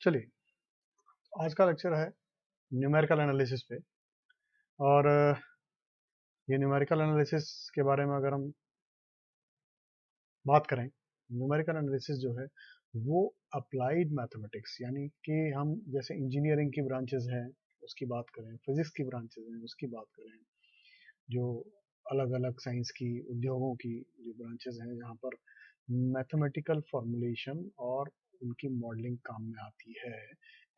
चलिए, आज का लेक्चर है न्यूमेरिकल एनालिसिस पे। और ये न्यूमेरिकल एनालिसिस के बारे में अगर हम बात करें, न्यूमेरिकल एनालिसिस जो है वो अप्लाइड मैथमेटिक्स, यानी कि हम जैसे इंजीनियरिंग की ब्रांचेस हैं उसकी बात करें, फिजिक्स की ब्रांचेस हैं उसकी बात करें, जो अलग अलग साइंस की, उद्योगों की जो ब्रांचेस हैं जहाँ पर मैथमेटिकल फॉर्मुलेशन और उनकी मॉडलिंग काम में आती है,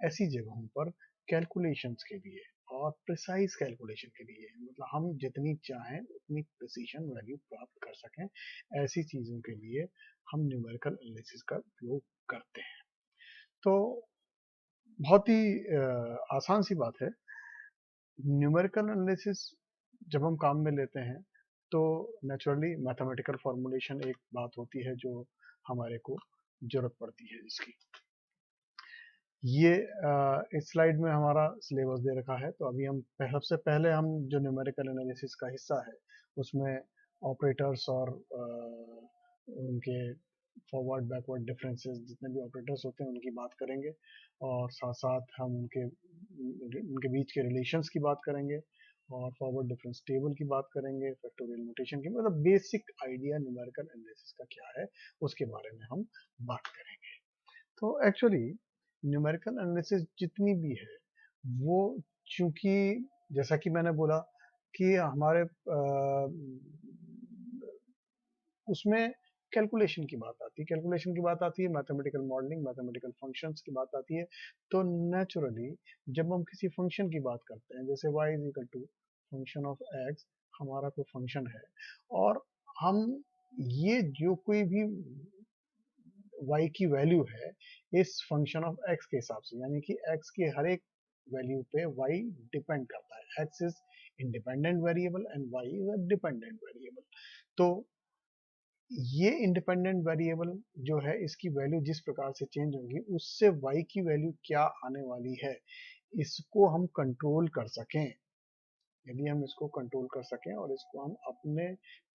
ऐसी जगहों पर कैलकुलेशंस के लिए और प्रिसाइज कैलकुलेशन के लिए, मतलब हम जितनी चाहें उतनी प्रिसीशन वैल्यू प्राप्त कर सकें, ऐसी चीज़ों के लिए हम न्यूमेरिकल एनालिसिस का उपयोग करते हैं। तो बहुत ही आसान सी बात है। न्यूमेरिकल एनालिसिस जब हम काम में लेते हैं तो नेचुरली मैथमेटिकल फॉर्मूलेशन एक बात होती है जो हमारे को जरूरत पड़ती है जिसकी। ये इस स्लाइड में हमारा सिलेबस दे रखा है, तो अभी हम सबसे पहले हम जो न्यूमेरिकल एनालिसिस का हिस्सा है उसमें ऑपरेटर्स और उनके फॉरवर्ड बैकवर्ड डिफरेंसेस, जितने भी ऑपरेटर्स होते हैं उनकी बात करेंगे, और साथ साथ हम उनके उनके बीच के रिलेशंस की बात करेंगे, और फॉरवर्ड डिफरेंस टेबल की बात करेंगे, फैक्टोरियल नोटेशन की, मतलब बेसिक आइडिया न्यूमेरिकल एनालिसिस का क्या है उसके बारे में हम बात करेंगे। तो एक्चुअली न्यूमेरिकल एनालिसिस जितनी भी है वो, चूंकि जैसा कि मैंने बोला कि हमारे उसमें कैलकुलेशन की बात आती है, मैथमेटिकल मॉडलिंग, मैथमेटिकल फंक्शंस की बात आती है। तो नेचुरली जब हम किसी फंक्शन की बात करते हैं, जैसे y is equal to function of x, हमारा कोई फंक्शन है, और हम ये जो कोई भी y की वैल्यू है इस फंक्शन ऑफ x के हिसाब से, यानी कि x के हर एक वैल्यू पे y डिपेंड करता है। x is independent variable and y is a dependent variable. तो ये इंडिपेंडेंट वेरिएबल जो है, इसकी वैल्यू जिस प्रकार से चेंज होगी उससे y की वैल्यू क्या आने वाली है, इसको हम कंट्रोल कर सकें। यदि हम इसको कंट्रोल कर सकें और इसको हम अपने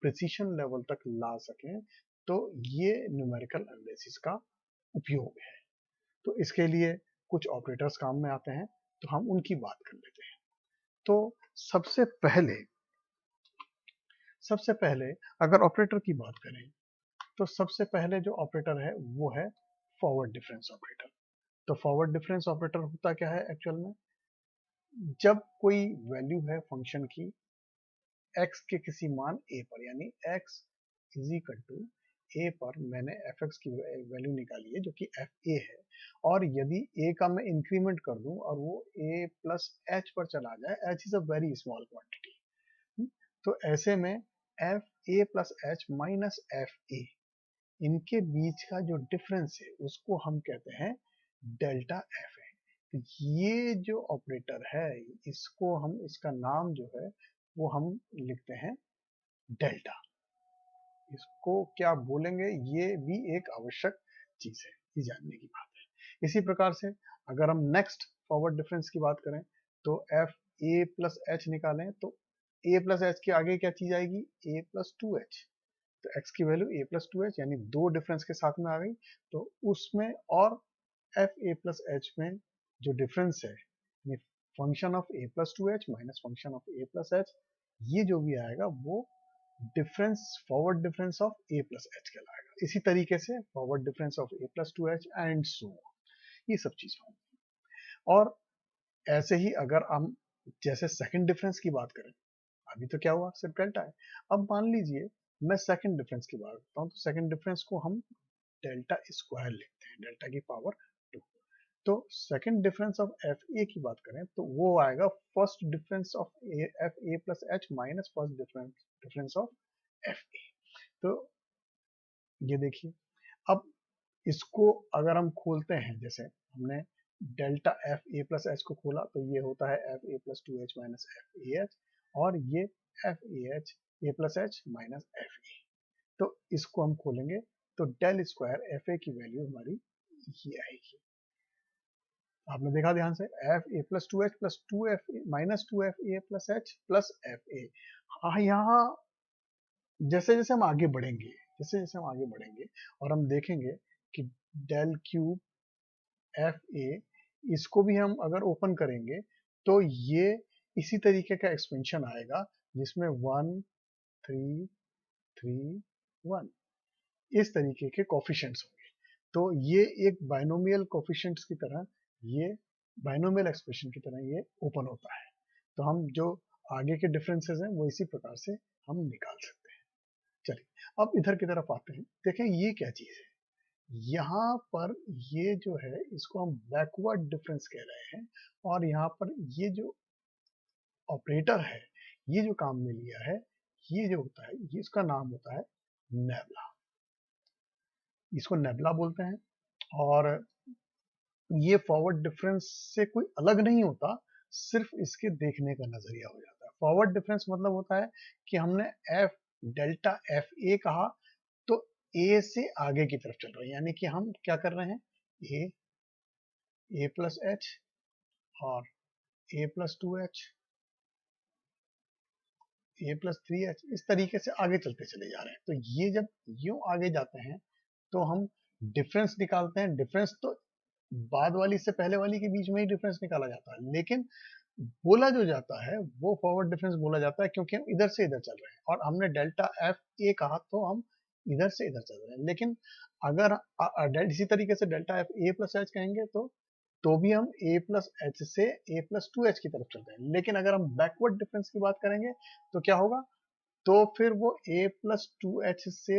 प्रिसीशन लेवल तक ला सकें, तो ये न्यूमेरिकल एनालिसिस का उपयोग है। तो इसके लिए कुछ ऑपरेटर्स काम में आते हैं, तो हम उनकी बात कर लेते हैं। तो सबसे पहले सबसे पहले अगर ऑपरेटर की बात करें, तो सबसे पहले जो ऑपरेटर है वो है फॉरवर्ड डिफरेंस ऑपरेटर। तो फॉरवर्ड डिफरेंस ऑपरेटर होता क्या है एक्चुअल में, जब कोई वैल्यू है फंक्शन की x के किसी मान a पर, यानी x is equal to a पर मैंने fx की वैल्यू निकाली है जो कि fa है, और यदि a का मैं इंक्रीमेंट कर दूं और वो a प्लस h पर चला जाए, h is a very small quantity, तो ऐसे में fa plus h minus fa, इनके बीच का जो डिफरेंस है उसको हम कहते हैं डेल्टा एफ है। तो ये जो ऑपरेटर है, इसको हम, इसका नाम जो है वो हम लिखते हैं डेल्टा। इसको क्या बोलेंगे ये भी एक आवश्यक चीज है, ये जानने की बात है। इसी प्रकार से अगर हम नेक्स्ट फॉरवर्ड डिफरेंस की बात करें, तो एफ ए प्लस एच निकालें, तो ए प्लस एच के आगे क्या चीज आएगी, ए प्लस टू एच। तो x की value a plus two H, यानी दो डिफरेंस के साथ में आ गई। तो उसमें और एफ ए प्लस एच में जो डिफरेंस है, यानी function of a plus two H minus function of a plus H, ये जो भी आएगा वो difference, forward difference of a plus H कहलाएगा। इसी तरीके से forward difference of a plus two H and so, ये सब चीजें होंगी। और ऐसे ही अगर हम जैसे सेकंड डिफरेंस की बात करें, अभी तो क्या हुआ, सिर्फ डेल्टा है। अब मान लीजिए मैं सेकंड डिफरेंस की बात करता हूँ, तो सेकंड डिफरेंस को हम डेल्टा स्क्वायर लिखते हैं, डेल्टा की पावर 2। तो second difference of F A की बात करें तो वो आएगा first difference of F A plus H minus first difference of F A. तो ये देखिए, अब इसको अगर हम खोलते हैं, जैसे हमने delta F A plus H को खोला, तो ये होता है F A plus two H minus F A H, और ये F A H A plus H minus F ए। तो इसको हम खोलेंगे तो डेल स्क्वायर एफ ए की वैल्यू हमारी ये आएगी। आपने देखा ध्यान से, F A plus two F A minus two F A plus H plus F A. हाँ, यहाँ जैसे जैसे हम आगे बढ़ेंगे, जैसे जैसे हम आगे बढ़ेंगे और हम देखेंगे कि डेल क्यूब एफ ए, इसको भी हम अगर ओपन करेंगे तो ये इसी तरीके का एक्सपेंशन आएगा जिसमें 1 3 3 1 इस तरीके के कोफिशिएंट्स होंगे। तो ये एक बाइनोमियल कोफिशिएंट्स की तरह, ये बाइनोमियल एक्सप्रेशन की तरह ये ओपन होता है। तो हम जो आगे के डिफरेंसेस हैं वो इसी प्रकार से हम निकाल सकते हैं। चलिए अब इधर की तरफ आते हैं। देखें ये क्या चीज है, यहाँ पर ये जो है इसको हम बैकवर्ड डिफरेंस कह रहे हैं, और यहाँ पर ये जो ऑपरेटर है, ये जो काम में लिया है, ये जो होता है, ये इसका नाम होता है नेबला। इसको नेबला बोलते हैं। और ये फॉरवर्ड डिफरेंस से कोई अलग नहीं होता, सिर्फ इसके देखने का नजरिया हो जाता है। फॉरवर्ड डिफरेंस मतलब होता है कि हमने एफ डेल्टा एफ ए कहा तो ए से आगे की तरफ चल रहे हैं, यानी कि हम क्या कर रहे हैं, ए प्लस एच और ए प्लस 2h, ए प्लस 3h, इस तरीके से आगे चलते चले जा रहे हैं। तो ये जब यूं आगे जाते हैं तो हम डिफरेंस निकालते हैं। डिफरेंस तो बाद वाली से पहले वाली के बीच में ही डिफरेंस निकाला जाता है, लेकिन बोला जो जाता है वो फॉरवर्ड डिफरेंस बोला जाता है, क्योंकि हम इधर से इधर चल रहे हैं और हमने डेल्टा एफ ए कहा तो हम इधर से इधर चल रहे हैं। लेकिन अगर इसी तरीके से delta F A plus H कहेंगे तो भी हम a प्लस एच से a प्लस 2h की तरफ चलते हैं। लेकिन अगर हम बैकवर्ड डिफरेंस की बात करेंगे तो क्या होगा, तो फिर वो a प्लस 2h से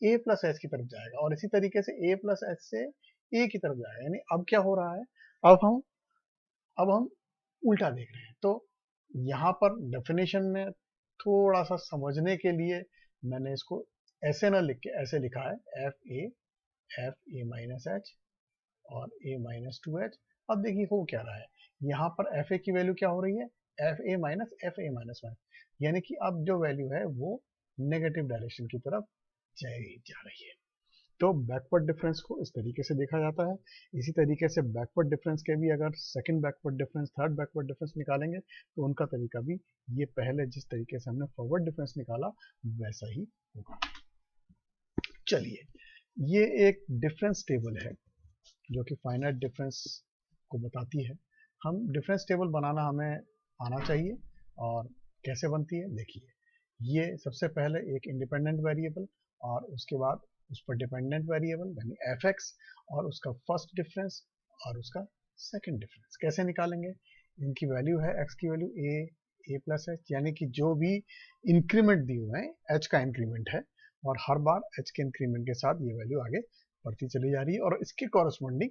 a प्लस एच की तरफ जाएगा, और इसी तरीके से a प्लस एच से a की तरफ जाएगा। यानी अब क्या हो रहा है, अब हम उल्टा देख रहे हैं। तो यहाँ पर डेफिनेशन में थोड़ा सा समझने के लिए मैंने इसको ऐसे ना लिख के ऐसे लिखा है, एफ ए माइनस एच और a माइनस 2h। अब देखिए हो क्या रहा है, यहाँ पर एफ ए की वैल्यू क्या हो रही है, एफ ए माइनस 1, यानी कि अब जो वैल्यू है वो नेगेटिव डायरेक्शन की तरफ जा रही है। तो बैकवर्ड डिफरेंस को इस तरीके से देखा जाता है। इसी तरीके से बैकवर्ड डिफरेंस के भी अगर second backward difference, third backward difference निकालेंगे तो उनका तरीका भी ये पहले जिस तरीके से हमने फॉरवर्ड डिफरेंस निकाला वैसा ही होगा। चलिए, ये एक डिफरेंस टेबल है जो कि फाइनाइट डिफरेंस को बताती है। हम डिफरेंस टेबल बनाना हमें आना चाहिए, और कैसे बनती है देखिए। ये सबसे पहले एक इंडिपेंडेंट वेरिएबल और उसके बाद उस पर डिपेंडेंट वेरिएबल यानी एफ एक्स, और उसका फर्स्ट डिफरेंस और उसका सेकंड डिफरेंस कैसे निकालेंगे। इनकी वैल्यू है एक्स की वैल्यू ए प्लस एच, यानी कि जो भी इंक्रीमेंट दिए हुए हैं एच का इंक्रीमेंट है, और हर बार एच के इंक्रीमेंट के साथ ये वैल्यू आगे बढ़ती चली जा रही है, और इसके कॉरस्पॉन्डिंग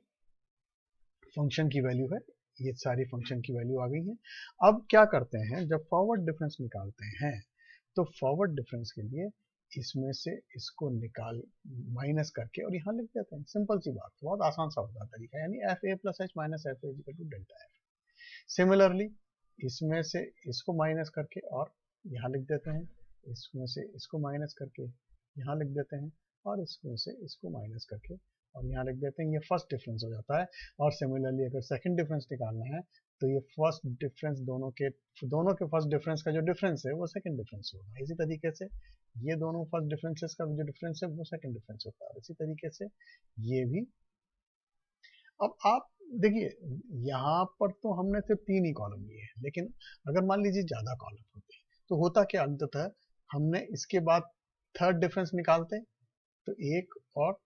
फंक्शन की वैल्यू है। ये सारी फंक्शन की वैल्यू आ गई है। अब क्या करते हैं, जब फॉरवर्ड डिफरेंस निकालते हैं तो फॉरवर्ड डिफरेंस के लिए इसमें से इसको निकाल माइनस करके और यहाँ लिख देते हैं। सिंपल सी बात, बहुत आसान सा होता है तरीका, यानी F A plus H minus F A equal to delta F. Similarly इसमें से इसको माइनस करके और यहाँ लिख देते हैं, इसमें से इसको माइनस करके यहाँ लिख देते हैं, और इसमें से इसको माइनस करके और यहाँ लिख देते हैं। ये फर्स्ट डिफरेंस हो जाता है। और सिमिलरली अगर सेकंड डिफरेंस निकालना है तो ये फर्स्ट डिफरेंस दोनों के फर्स्ट डिफरेंस का जो डिफरेंस है वो सेकंड डिफरेंस होगा। इसी तरीके से ये दोनों फर्स्ट डिफरेंसेस का जो डिफरेंस है वो सेकंड डिफरेंस होता है, इसी तरीके से ये भी। अब आप देखिए, यहाँ पर तो हमने सिर्फ 3 ही कॉलम लिए हैं, लेकिन अगर मान लीजिए ज्यादा कॉलम होते तो होता क्या, अंततः हमने इसके बाद थर्ड डिफरेंस निकालते तो एक और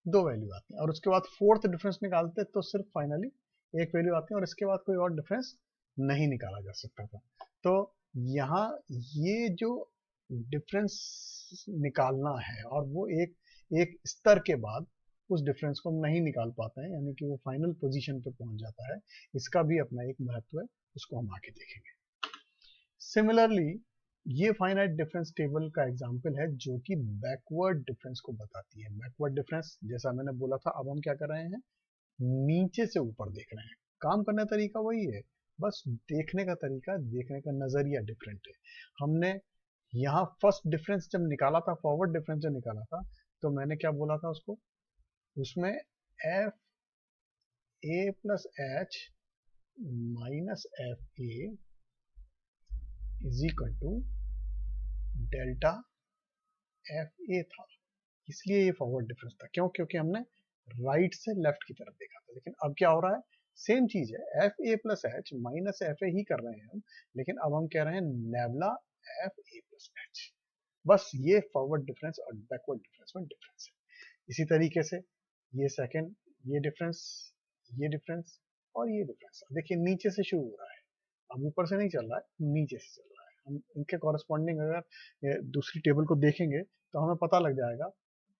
2 वैल्यू आती हैं, और उसके बाद फोर्थ डिफरेंस निकालते तो सिर्फ फाइनली एक वैल्यू आती है, और इसके बाद कोई और डिफरेंस नहीं निकाला जा सकता था। तो यहाँ ये जो डिफरेंस निकालना है और वो एक स्तर के बाद उस डिफरेंस को हम नहीं निकाल पाते हैं, यानी कि वो फाइनल पोजीशन पे पहुंच जाता है, इसका भी अपना एक महत्व है, उसको हम आगे देखेंगे। सिमिलरली ये फाइनाइट डिफरेंस टेबल का एग्जांपल है जो कि बैकवर्ड डिफरेंस को बताती है। बैकवर्ड डिफरेंस जैसा मैंने बोला था, अब हम क्या कर रहे हैं, नीचे से ऊपर देख रहे हैं। काम करने का तरीका वही है, बस देखने का तरीका, देखने का नजरिया डिफरेंट है। हमने यहाँ फर्स्ट डिफरेंस जब निकाला था, फॉरवर्ड डिफरेंस जब निकाला था, तो मैंने क्या बोला था उसको, उसमें F A plus H minus F A is equal to delta F A था। इसलिए ये फॉरवर्ड डिफरेंस था। क्यों? क्योंकि हमने राइट से लेफ्ट की तरफ देखा था, लेकिन अब क्या हो रहा है, सेम चीज है, F A plus H minus F A ही कर रहे हैं हम, लेकिन अब हम कह रहे हैं nebula F A plus H. बस ये फॉरवर्ड डिफरेंस और बैकवर्ड डिफरेंस में डिफरेंस है। इसी तरीके से ये सेकंड, ये डिफरेंस, ये डिफरेंस और ये डिफरेंस, देखिए नीचे से शुरू हो रहा है, अब ऊपर से नहीं चल रहा है, नीचे से चल रहा है। हम इनके कॉरेस्पॉन्डिंग अगर दूसरी टेबल को देखेंगे तो हमें पता लग जाएगा,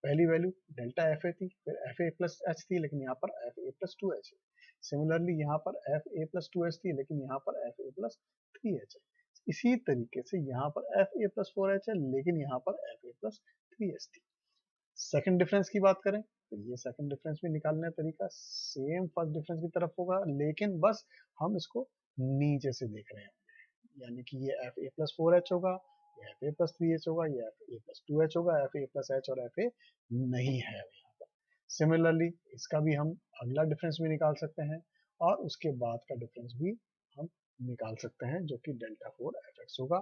पहली वैल्यू डेल्टा एफ ए थी, फिर एफ ए प्लस एच थी, लेकिन यहाँ पर F A plus two H है। सिमिलरली यहाँ पर F A plus two H थी, लेकिन यहाँ पर F A plus three H है। इसी तरीके से यहाँ पर F A plus four H है, लेकिन यहाँ पर F A plus three H थी। सेकंड डिफरेंस की बात करें तो ये सेकंड डिफरेंस भी निकालने का तरीका सेम फर्स्ट डिफरेंस की तरफ होगा, लेकिन बस हम इसको नीचे से देख रहे हैं, यानी कि ये F A plus four H होगा, ये F A plus three H होगा, ये F A plus two H होगा, एफ ए प्लस एच और एफ ए नहीं है यहाँ पर। सिमिलरली इसका भी हम अगला डिफरेंस भी निकाल सकते हैं, और उसके बाद का डिफरेंस भी हम निकाल सकते हैं, जो कि डेल्टा फोर एफ एक्स होगा।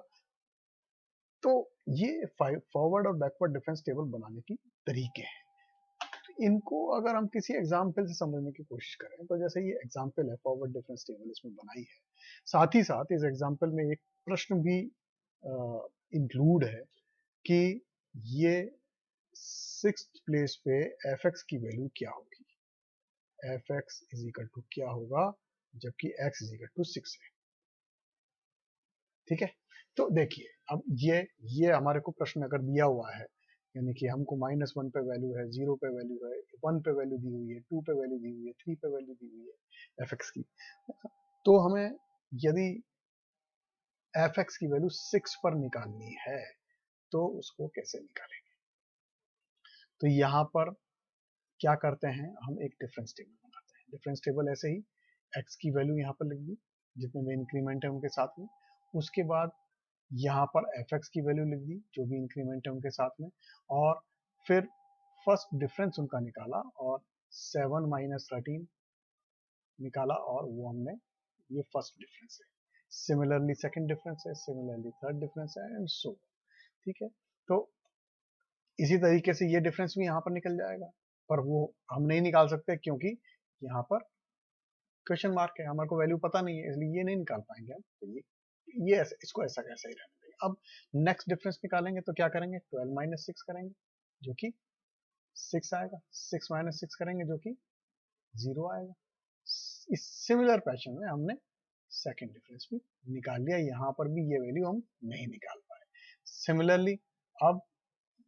तो ये फॉरवर्ड और बैकवर्ड डिफरेंस टेबल बनाने की तरीके हैं। तो इनको अगर हम किसी एग्जाम्पल से समझने की कोशिश करें, तो जैसे ये एग्जाम्पल है, फॉरवर्ड डिफरेंस टेबल इसमें बनाई है, साथ ही साथ इस एग्जाम्पल में एक प्रश्न भी इंक्लूड है कि ये सिक्स्थ प्लेस पे एफ एक्स की वैल्यू क्या होगी, F X is equal to क्या होगा, जबकि X is equal to six है। ठीक है, तो देखिए अब ये हमारे को प्रश्न अगर दिया हुआ है, यानी कि हमको माइनस वन पे वैल्यू है, जीरो पे वैल्यू है, वन पे वैल्यू दी हुई है, टू पे वैल्यू दी हुई है, थ्री पे वैल्यू दी हुई है एफ एक्स की, तो हमें यदि एफ एक्स की वैल्यू सिक्स पर निकालनी है तो उसको कैसे निकालेंगे। तो यहाँ पर क्या करते हैं, हम एक डिफरेंस टेबल बनाते हैं। डिफरेंस टेबल ऐसे ही, एक्स की वैल्यू यहाँ पर लिख दी, जितने भी इंक्रीमेंट है उनके साथ में, उसके बाद यहाँ पर एफ एक्स की वैल्यू लिख दी, जो भी इंक्रीमेंट है उनके साथ में, और फिर फर्स्ट डिफरेंस उनका निकाला और 7 माइनस 13 निकाला, और वो हमने, ये फर्स्ट डिफरेंस है। सिमिलरली सेकंड डिफरेंस है, सिमिलरली थर्ड डिफरेंस है, एंड सो। ठीक है, तो इसी तरीके से ये डिफरेंस भी यहाँ पर निकल जाएगा, पर वो हम नहीं निकाल सकते क्योंकि यहाँ पर क्वेश्चन मार्क है, हमारे को वैल्यू पता नहीं है, इसलिए ये नहीं निकाल पाएंगे हम। तो ये ऐसे, इसको ऐसा कैसे ही रहने देंगे। अब नेक्स्ट डिफरेंस निकालेंगे तो क्या करेंगे, 12 माइनस सिक्स करेंगे जो कि 6 आएगा, 6 माइनस सिक्स करेंगे जो कि 0 आएगा। इस सिमिलर पैटर्न में हमने सेकंड डिफरेंस भी निकाल लिया, यहाँ पर भी ये वैल्यू हम नहीं निकाल पाए। सिमिलरली अब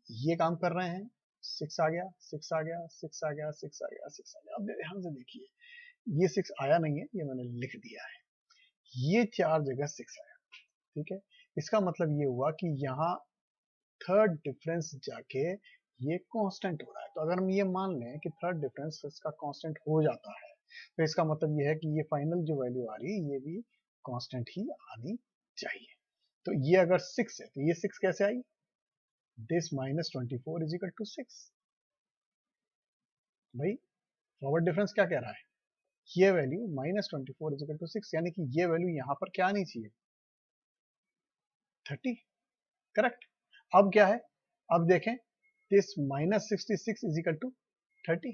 ये काम कर रहे हैं, 6 आ गया, 6 आ गया, 6 आ गया, 6 आ गया, 6 आ गया। अब ध्यान से देखिए, ये 6 आया नहीं है, ये मैंने लिख दिया है, ये चार जगह 6 आया। ठीक है, इसका मतलब ये हुआ कि यहाँ थर्ड डिफरेंस जाके ये कांस्टेंट हो रहा है। तो अगर हम ये मान लें कि थर्ड डिफरेंस इसका कांस्टेंट हो जाता है, तो इसका मतलब ये है कि ये फाइनल जो वैल्यू आ रही है ये भी कांस्टेंट ही आनी चाहिए। तो ये अगर 6 है तो ये 6 कैसे आई, this minus 24 is equal to 6। भाई फॉरवर्ड डिफरेंस क्या कह रहा है, ये value minus 24 is equal to 6, यानी कि ये वैल्यू यहाँ पर क्या आनी चाहिए, 30। करेक्ट। अब क्या है, अब देखें, this minus 66 is equal to 30,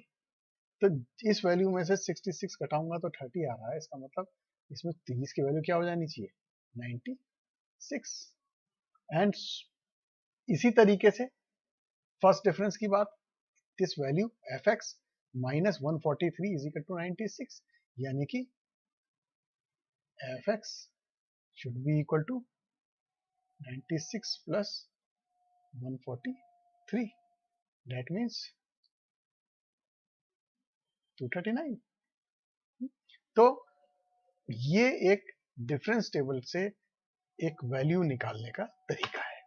तो इस वैल्यू में से 66 घटाऊंगा तो 30 आ रहा है, इसका मतलब इसमें 30 की वैल्यू क्या हो जानी चाहिए, 96। एंड इसी तरीके से फर्स्ट डिफरेंस की बात, this value F X minus 143 is equal to 96, यानी कि F X should be equal to 96 plus 143, that means 239। तो ये एक डिफरेंस टेबल से एक वैल्यू निकालने का तरीका है,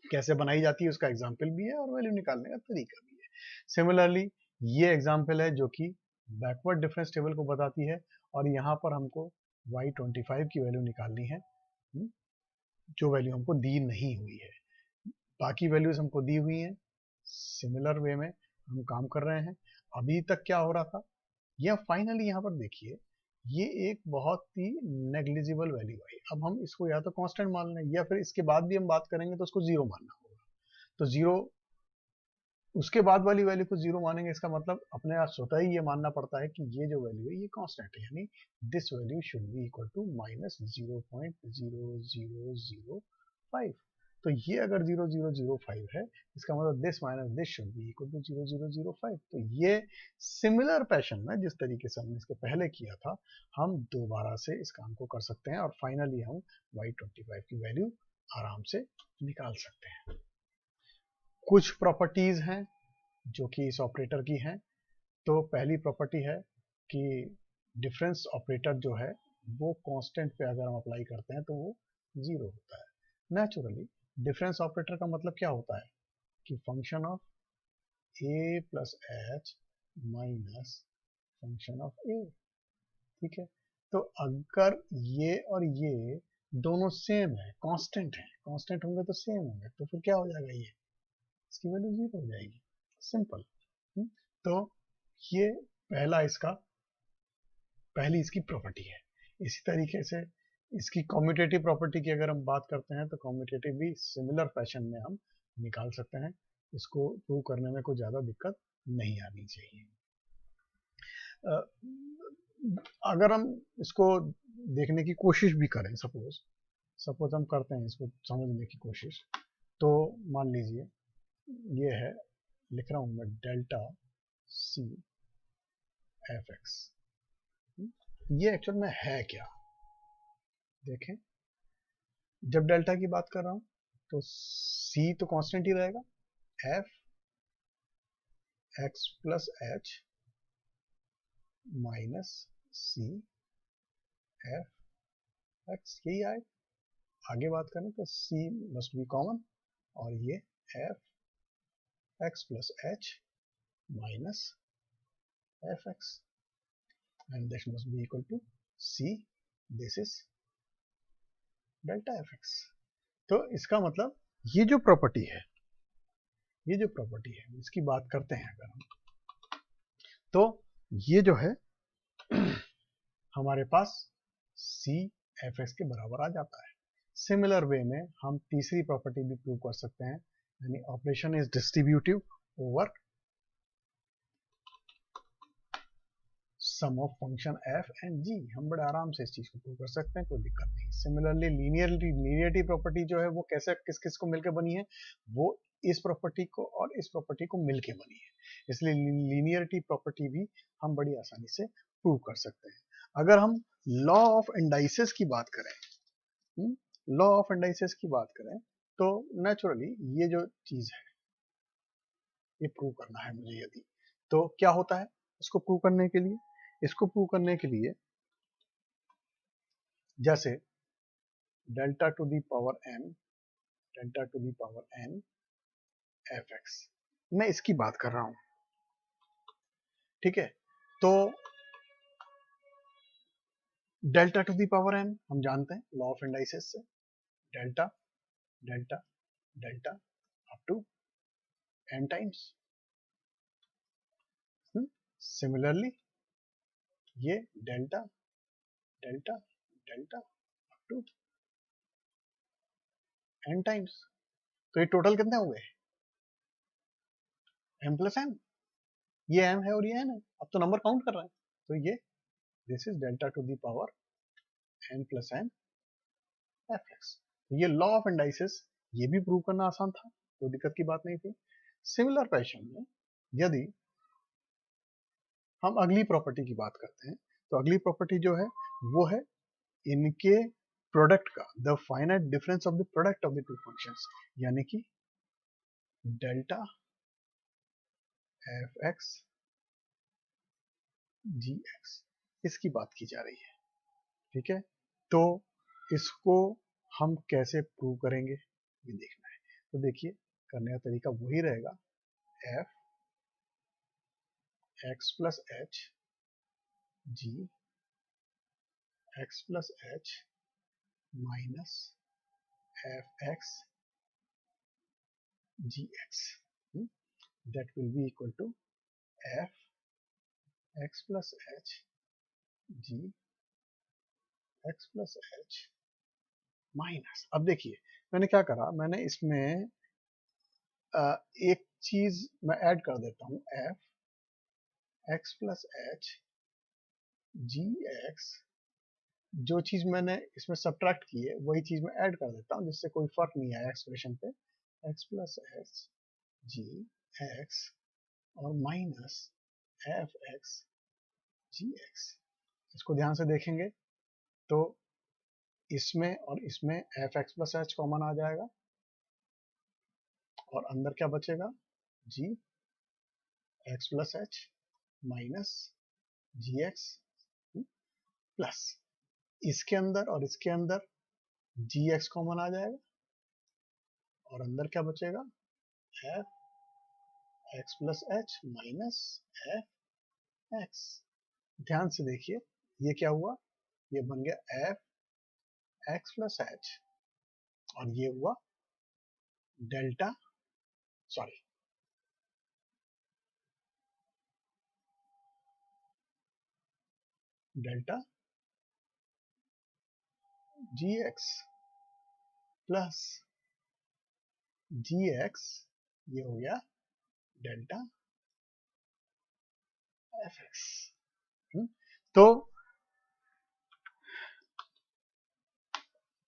कैसे बनाई जाती है उसका एग्जाम्पल भी है और वैल्यू निकालने का तरीका भी है। सिमिलरली ये एग्जाम्पल है जो कि बैकवर्ड डिफरेंस टेबल को बताती है, और यहाँ पर हमको y25 की वैल्यू निकालनी है, जो वैल्यू हमको दी नहीं हुई है। बाकी वैल्यूज हमको दी हुई हैं, सिमिलर वे में हम काम कर रहे हैं। अभी तक क्या हो रहा था, यह फाइनली यहाँ पर देखिए, ये एक बहुत ही नेग्लिजिबल वैल्यू आई। अब हम इसको या तो कांस्टेंट मान लें, या फिर इसके बाद भी हम बात करेंगे तो उसको जीरो मानना होगा। तो जीरो उसके बाद वाली वैल्यू को जीरो मानेंगे, इसका मतलब अपने आप स्वतः ही ये मानना पड़ता है कि ये जो वैल्यू है ये कांस्टेंट है, यानी this value should be equal to -0.0005। तो ये अगर 0005 है, इसका मतलब this minus this should be equal to 0005। तो ये सिमिलर पैशन में जिस तरीके से हमने इसके पहले किया था, हम दोबारा से इस काम को कर सकते हैं और फाइनली हम y25 की वैल्यू आराम से निकाल सकते हैं। कुछ प्रॉपर्टीज हैं जो कि इस ऑपरेटर की हैं। तो पहली प्रॉपर्टी है कि डिफरेंस ऑपरेटर जो है वो कांस्टेंट पे अगर हम अप्लाई करते हैं तो वो जीरो होता है। नेचुरली डिफरेंस ऑपरेटर का मतलब क्या होता है कि function of A plus H minus function of A. ठीक है, तो अगर ये और ये दोनों सेम है, कांस्टेंट है, कांस्टेंट होंगे तो सेम होंगे, तो फिर क्या हो जाएगा, ये इसकी वैल्यू जीरो हो जाएगी। सिंपल। तो ये पहली इसकी प्रॉपर्टी है। इसी तरीके से इसकी कॉम्यूटेटिव प्रॉपर्टी की अगर हम बात करते हैं तो कॉम्यूटेटिव भी सिमिलर फैशन में हम निकाल सकते हैं। इसको प्रूव करने में कोई ज़्यादा दिक्कत नहीं आनी चाहिए। अगर हम इसको देखने की कोशिश भी करें, सपोज हम करते हैं इसको समझने की कोशिश, तो मान लीजिए ये है, लिख रहा हूं मैं डेल्टा सी एफ एक्स। ये एक्चुअल में है क्या, देखें। जब डेल्टा की बात कर रहा हूं तो सी तो कांस्टेंट ही रहेगा, F X plus H minus C F X, यही आए। आगे बात करें तो सी मस्ट बी कॉमन और ये F X plus H minus F X, and this must be equal to C, this is delta F X. तो इसका मतलब ये जो प्रॉपर्टी है, इसकी बात करते हैं अगर हम, तो ये जो है हमारे पास सी एफ एक्स के बराबर आ जाता है। सिमिलर वे में हम तीसरी प्रॉपर्टी भी प्रूव कर सकते हैं, यानी operation is distributive over sum of function F and G. हम बड़े आराम से इस चीज को प्रूव कर सकते हैं, कोई दिक्कत नहीं। सिमिलरली लीनियरिटी प्रॉपर्टी जो है वो कैसे किस किस को मिलकर बनी है, वो इस प्रॉपर्टी को और इस प्रॉपर्टी को मिलके बनी है, इसलिए लीनियरिटी प्रॉपर्टी भी हम बड़ी आसानी से प्रूव कर सकते हैं। अगर हम लॉ ऑफ इंडाइसेस की बात करें, लॉ ऑफ इंडाइसेस की बात करें, तो नेचुरली ये जो चीज है ये प्रूव करना है मुझे, यदि तो क्या होता है इसको प्रूव करने के लिए, जैसे delta to the power N F X, मैं इसकी बात कर रहा हूं। ठीक है, तो delta to the power N हम जानते हैं लॉ ऑफ इंडाइसेस से, delta delta delta up to N times. Similarly ये delta delta delta up to N times. तो ये टोटल कितने हुए, एम प्लस एन। ये एम है और ये एन है, अब तो नंबर काउंट कर रहा है, तो ये this is delta to the power N plus N F X. ये लॉ ऑफ इंडाइसेस, ये भी प्रूव करना आसान था, कोई दिक्कत की बात नहीं थी। सिमिलर फैशन में यदि हम अगली प्रॉपर्टी की बात करते हैं, तो अगली प्रॉपर्टी जो है वो है इनके प्रोडक्ट का, the finite difference of the product of the two functions, यानी कि delta F X G x, इसकी बात की जा रही है। ठीक है, तो इसको हम कैसे प्रूव करेंगे ये देखना है। तो देखिए, करने का तरीका वही रहेगा, F X plus H G X plus H minus F X G X, that will be equal to f x plus h g x plus h minus. अब देखिए मैंने क्या करा, मैंने इसमें एक चीज मैं ऐड कर देता हूँ F X plus H G x, जो चीज मैंने इसमें सब्ट्रैक्ट की है वही चीज मैं ऐड कर देता हूँ, जिससे कोई फर्क नहीं आया एक्सप्रेशन पे। X plus H G X और minus F X G X. इसको ध्यान से देखेंगे तो इसमें और इसमें F X plus H common आ जाएगा और अंदर क्या बचेगा, G X plus H minus G X plus, इसके अंदर और इसके अंदर जी एक्स कॉमन आ जाएगा और अंदर क्या बचेगा, F X plus H minus F x. ध्यान से देखिए ये क्या हुआ, ये बन गया एफ एक्स प्लस एच और ये हुआ delta, sorry delta G X plus G X, ये हो गया डेल्टा एफ एक्स। तो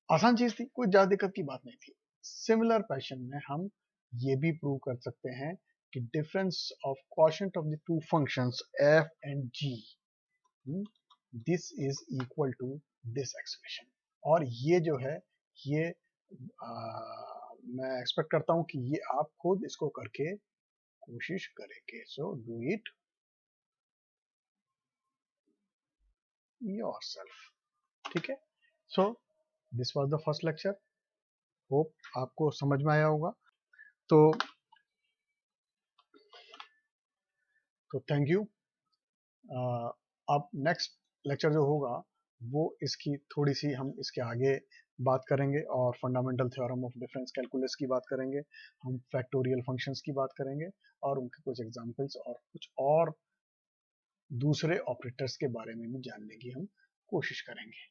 आसान चीज थी, कोई ज्यादा दिक्कत की बात नहीं थी। सिमिलर पैशन में हम ये भी प्रूव कर सकते हैं कि difference of quotient of the two functions F and G, this is equal to this expression. और ये जो है ये मैं एक्सपेक्ट करता हूं कि ये आप खुद इसको करके कोशिश करेंगे। So do it yourself. ठीक है, so this was the first lecture, hope आपको समझ में आया होगा। तो थैंक यू। अब नेक्स्ट लेक्चर जो होगा वो इसकी थोड़ी सी हम इसके आगे बात करेंगे और fundamental theorem of difference calculus की बात करेंगे, हम फैक्टोरियल फंक्शंस की बात करेंगे और उनके कुछ एग्जांपल्स और कुछ और दूसरे ऑपरेटर्स के बारे में भी जानने की हम कोशिश करेंगे।